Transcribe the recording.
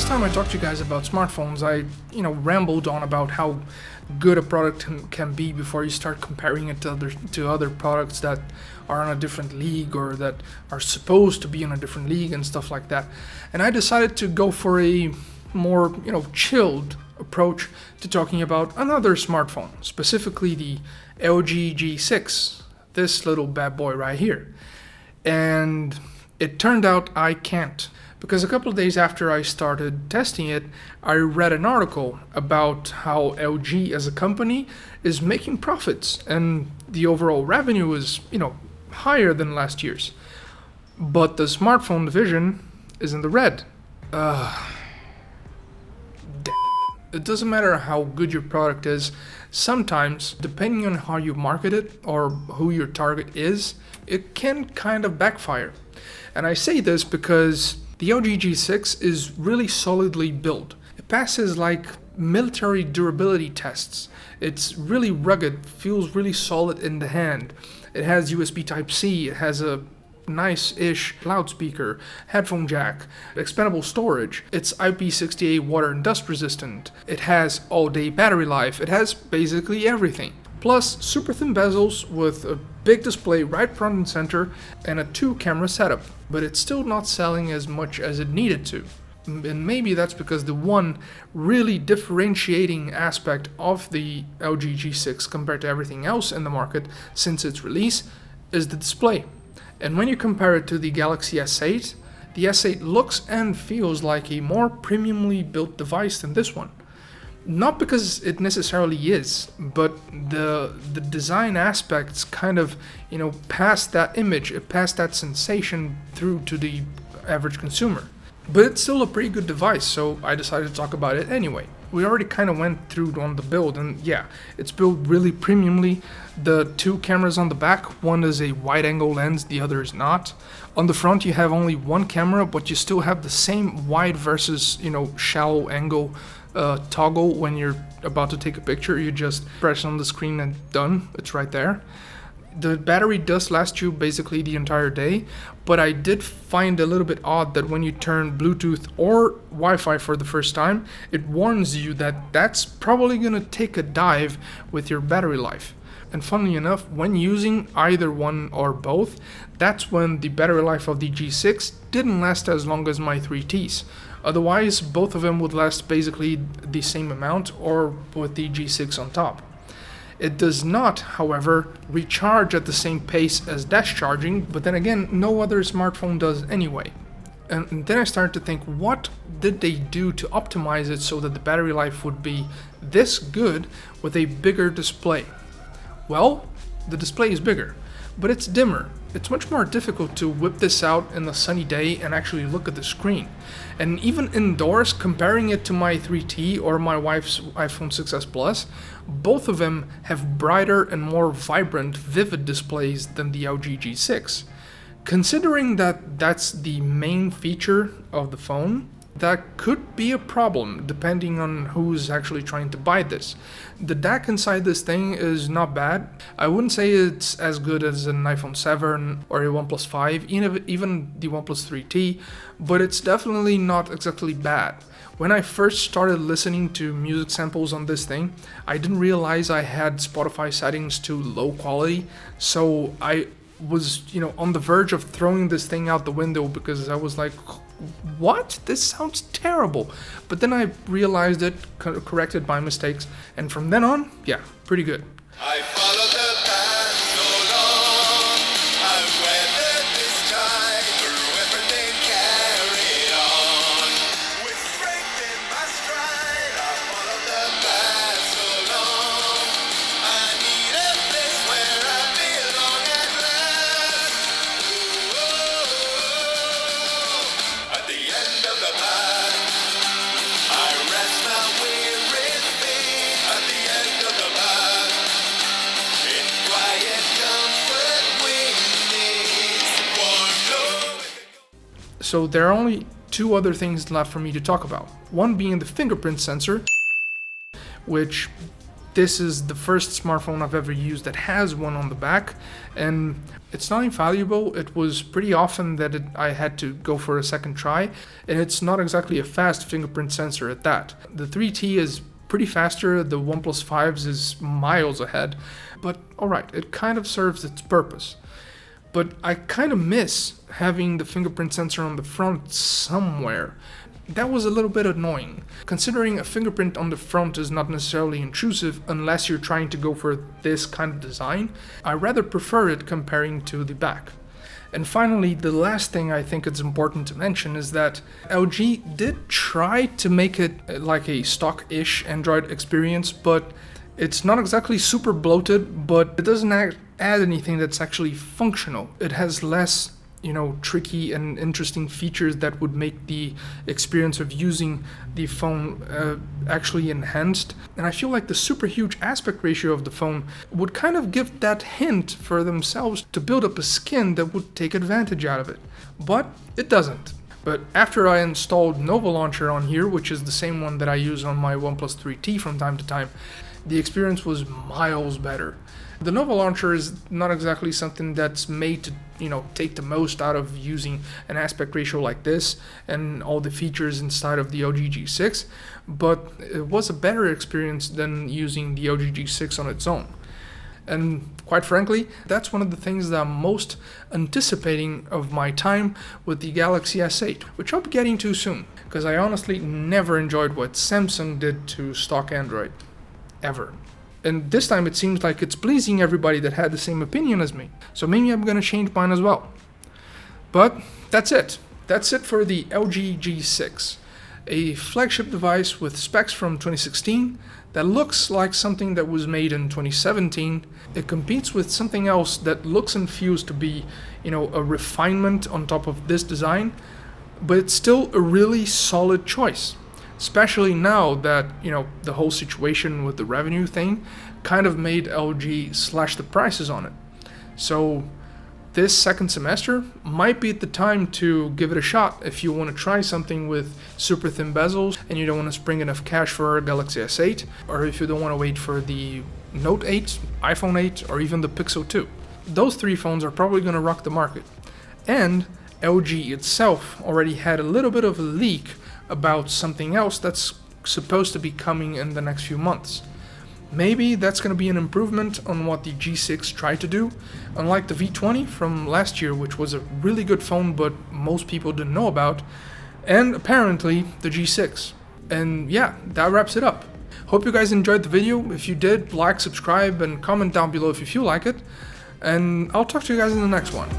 Last time I talked to you guys about smartphones, I rambled on about how good a product can be before you start comparing it to other products that are on a different league or that are supposed to be in a different league and stuff like that. And I decided to go for a more chilled approach to talking about another smartphone, specifically the LG G6, this little bad boy right here. And it turned out I can't, because a couple of days after I started testing it, I read an article about how LG as a company is making profits and the overall revenue is, higher than last year's. But the smartphone division is in the red. It doesn't matter how good your product is, sometimes, depending on how you market it or who your target is, it can kind of backfire. And I say this because the LG G6 is really solidly built. It passes like military durability tests. It's really rugged, feels really solid in the hand. It has USB Type-C, it has a nice-ish loudspeaker, headphone jack, expandable storage. It's IP68 water and dust resistant. It has all-day battery life. It has basically everything. Plus super thin bezels with a big display right front and center and a 2-camera setup. But it's still not selling as much as it needed to. And maybe that's because the one really differentiating aspect of the LG G6 compared to everything else in the market since its release is the display. And when you compare it to the Galaxy S8, the S8 looks and feels like a more premiumly built device than this one. Not because it necessarily is, but the design aspects kind of, pass that image, it passed that sensation through to the average consumer. But it's still a pretty good device, so I decided to talk about it anyway. We already kind of went through on the build, and yeah, it's built really premiumly. The 2 cameras on the back, one is a wide-angle lens, the other is not. On the front you have only 1 camera, but you still have the same wide versus, shallow angle toggle. When you're about to take a picture, you just press on the screen and done, it's right there. The battery does last you basically the entire day, but I did find a little bit odd that when you turn Bluetooth or Wi-Fi for the first time, it warns you that that's probably gonna take a dive with your battery life. And funnily enough, when using either one or both, that's when the battery life of the G6 didn't last as long as my 3Ts. Otherwise, both of them would last basically the same amount, or with the G6 on top. It does not, however, recharge at the same pace as dash charging, but then again, no other smartphone does anyway. And then I started to think, what did they do to optimize it so that the battery life would be this good with a bigger display? Well, the display is bigger, but it's dimmer. It's much more difficult to whip this out in a sunny day and actually look at the screen. And even indoors, comparing it to my 3T or my wife's iPhone 6s Plus, both of them have brighter and more vibrant, vivid displays than the LG G6. Considering that that's the main feature of the phone, that could be a problem depending on who's actually trying to buy this. The DAC inside this thing is not bad. I wouldn't say it's as good as an iPhone 7 or a OnePlus 5, even the OnePlus 3T, but it's definitely not exactly bad. When I first started listening to music samples on this thing, I didn't realize I had Spotify settings to low quality, so I was, on the verge of throwing this thing out the window because I was like, what? This sounds terrible. But then I realized it, corrected my mistakes, and from then on, yeah, pretty good. I followed the path so long, I've weathered this tide through everything carried on. With strength in my stride, I followed the path so long. I need a place where I belong at last. Ooh, at the end of the path, I rest my weary feet. At the end of the path, in quiet comfort we need one look. So there are only 2 other things left for me to talk about. One being the fingerprint sensor, which this is the first smartphone I've ever used that has one on the back, and it's not infallible. It was pretty often that I had to go for a second try, and it's not exactly a fast fingerprint sensor at that. The 3T is pretty faster, the OnePlus 5s is miles ahead, but alright, it kind of serves its purpose. But I kind of miss having the fingerprint sensor on the front somewhere. That was a little bit annoying, considering a fingerprint on the front is not necessarily intrusive unless you're trying to go for this kind of design. I rather prefer it comparing to the back. And finally, the last thing I think it's important to mention is that LG did try to make it like a stock-ish Android experience, but it's not exactly super bloated, but it doesn't add anything that's actually functional. It has less, tricky and interesting features that would make the experience of using the phone actually enhanced. And I feel like the super huge aspect ratio of the phone would kind of give that hint for themselves to build up a skin that would take advantage out of it. But it doesn't. But after I installed Nova Launcher on here, which is the same one that I use on my OnePlus 3T from time to time, the experience was miles better. The Nova Launcher is not exactly something that's made to, take the most out of using an aspect ratio like this and all the features inside of the LG G6, but it was a better experience than using the LG G6 on its own. And quite frankly, that's one of the things that I'm most anticipating of my time with the Galaxy S8, which I'll be getting to soon, because I honestly never enjoyed what Samsung did to stock Android. Ever. And this time it seems like it's pleasing everybody that had the same opinion as me. So maybe I'm gonna change mine as well. But that's it. That's it for the LG G6. A flagship device with specs from 2016 that looks like something that was made in 2017. It competes with something else that looks and feels to be, a refinement on top of this design, but it's still a really solid choice. Especially now that, the whole situation with the revenue thing kind of made LG slash the prices on it. So this second semester might be the time to give it a shot if you want to try something with super thin bezels and you don't want to spring enough cash for a Galaxy S8, or if you don't want to wait for the Note 8, iPhone 8, or even the Pixel 2. Those three phones are probably going to rock the market. And LG itself already had a little bit of a leak about something else that's supposed to be coming in the next few months. Maybe that's going to be an improvement on what the G6 tried to do, unlike the V20 from last year, which was a really good phone but most people didn't know about, and apparently the G6. And yeah, that wraps it up. Hope you guys enjoyed the video. If you did, like, subscribe, and comment down below if you feel like it. And I'll talk to you guys in the next one.